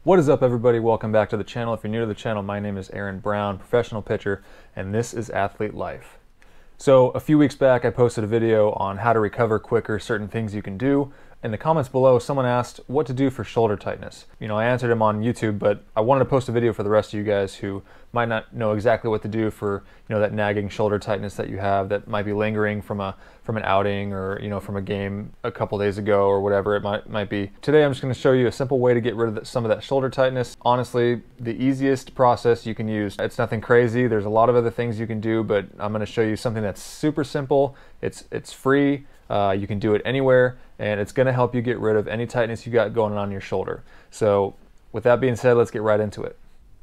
What is up, everybody? Welcome back to the channel. If you're new to the channel, my name is Aaron Brown, professional pitcher, and this is Athlete Life. So a few weeks back, I posted a video on how to recover quicker, certain things you can do. In the comments below, someone asked what to do for shoulder tightness. I answered him on YouTube, but I wanted to post a video for the rest of you guys who might not know exactly what to do for, that nagging shoulder tightness that you have that might be lingering from an outing or, from a game a couple days ago or whatever it might be. Today, I'm just going to show you a simple way to get rid of some of that shoulder tightness. Honestly, the easiest process you can use. It's nothing crazy. There's a lot of other things you can do, but I'm going to show you something that's super simple. It's free. You can do it anywhere, and it's going to help you get rid of any tightness you got going on your shoulder. So with that being said, let's get right into it.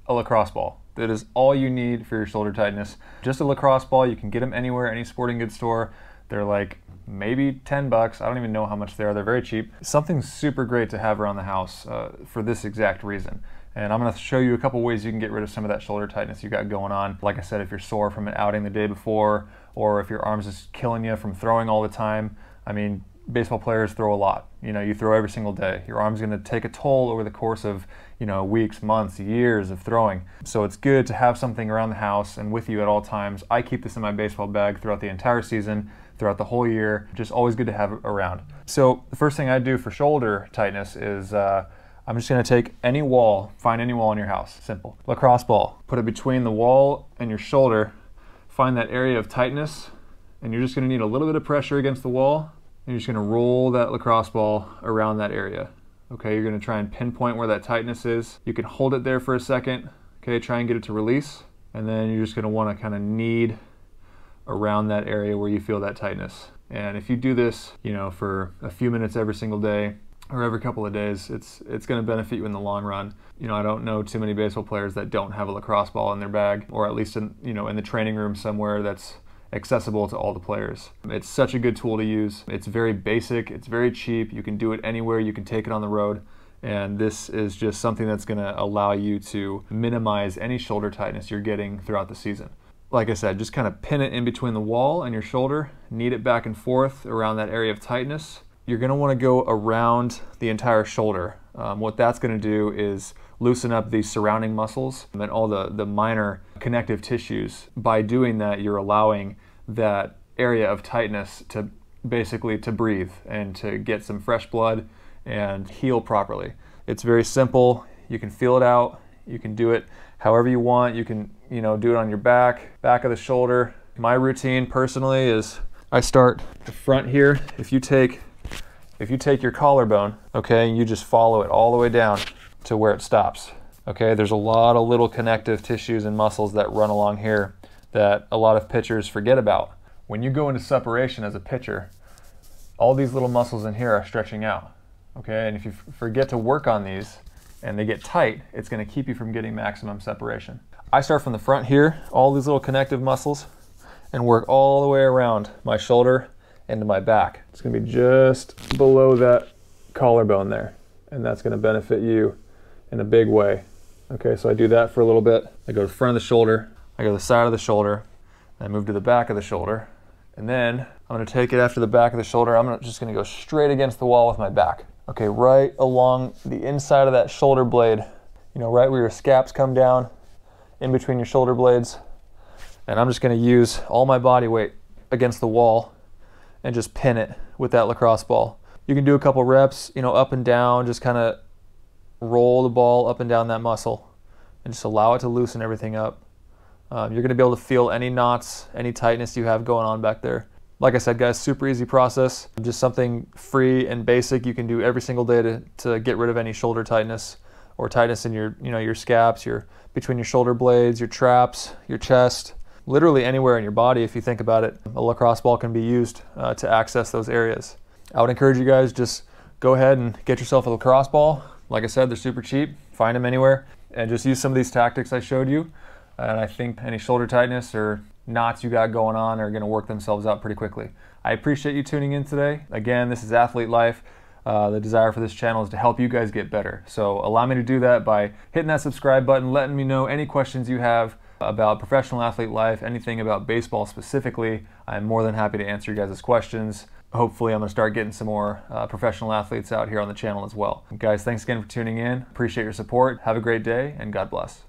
A lacrosse ball. That is all you need for your shoulder tightness. Just a lacrosse ball. You can get them anywhere, any sporting goods store. They're like maybe 10 bucks. I don't even know how much they are. They're very cheap. Something super great to have around the house for this exact reason. And I'm going to show you a couple ways you can get rid of some of that shoulder tightness you got going on. Like I said, if you're sore from an outing the day before, or if your arm's just killing you from throwing all the time. I mean, baseball players throw a lot. You throw every single day. Your arm's going to take a toll over the course of, weeks, months, years of throwing. So it's good to have something around the house and with you at all times. I keep this in my baseball bag throughout the entire season, throughout the whole year. Just always good to have it around. So the first thing I do for shoulder tightness is I'm just going to take any wall, find any wall in your house. Simple. Lacrosse ball. Put it between the wall and your shoulder. Find that area of tightness, and you're just going to need a little bit of pressure against the wall, and you're just going to roll that lacrosse ball around that area. Okay, you're going to try and pinpoint where that tightness is. You can hold it there for a second. Okay, try and get it to release, and then you're just going to want to kind of knead around that area where you feel that tightness. And if you do this, for a few minutes every single day, or every couple of days, it's going to benefit you in the long run. I don't know too many baseball players that don't have a lacrosse ball in their bag, or at least in the training room somewhere that's accessible to all the players. It's such a good tool to use. It's very basic, it's very cheap, you can do it anywhere, you can take it on the road, and this is just something that's going to allow you to minimize any shoulder tightness you're getting throughout the season. Like I said, just kind of pin it in between the wall and your shoulder, knead it back and forth around that area of tightness. You're going to want to go around the entire shoulder. What that's going to do is loosen up the surrounding muscles and all the minor connective tissues. By doing that, you're allowing that area of tightness to basically to breathe and to get some fresh blood and heal properly. It's very simple. You can feel it out. You can do it however you want. You can, do it on your back of the shoulder. My routine personally is I start the front here. If you take your collarbone, okay, and you just follow it all the way down to where it stops, okay, there's a lot of little connective tissues and muscles that run along here that a lot of pitchers forget about. When you go into separation as a pitcher, all these little muscles in here are stretching out, okay, and if you forget to work on these and they get tight, it's going to keep you from getting maximum separation. I start from the front here, all these little connective muscles, and work all the way around my shoulder into my back. It's going to be just below that collarbone there, and that's going to benefit you in a big way. Okay, so I do that for a little bit. I go to the front of the shoulder, I go to the side of the shoulder, and I move to the back of the shoulder, and then I'm going to take it after the back of the shoulder. I'm just going to go straight against the wall with my back. Okay, right along the inside of that shoulder blade, right where your scaps come down, in between your shoulder blades, and I'm just going to use all my body weight against the wall and just pin it with that lacrosse ball. You can do a couple reps, up and down, just kind of roll the ball up and down that muscle and just allow it to loosen everything up. You're going to be able to feel any knots, any tightness you have going on back there. Like I said, guys, super easy process. Just something free and basic you can do every single day to get rid of any shoulder tightness or tightness in your, your scaps, between your shoulder blades, your traps, your chest. Literally anywhere in your body, if you think about it, a lacrosse ball can be used to access those areas. I would encourage you guys, just go ahead and get yourself a lacrosse ball. Like I said, they're super cheap. Find them anywhere and just use some of these tactics I showed you. And I think any shoulder tightness or knots you got going on are going to work themselves out pretty quickly. I appreciate you tuning in today. Again, this is Athlete Life. The desire for this channel is to help you guys get better. So allow me to do that by hitting that subscribe button, letting me know any questions you have about professional athlete life, anything about baseball specifically. I'm more than happy to answer you guys' questions. hopefully I'm going to start getting some more professional athletes out here on the channel as well. Guys, thanks again for tuning in. Appreciate your support. Have a great day, and God bless.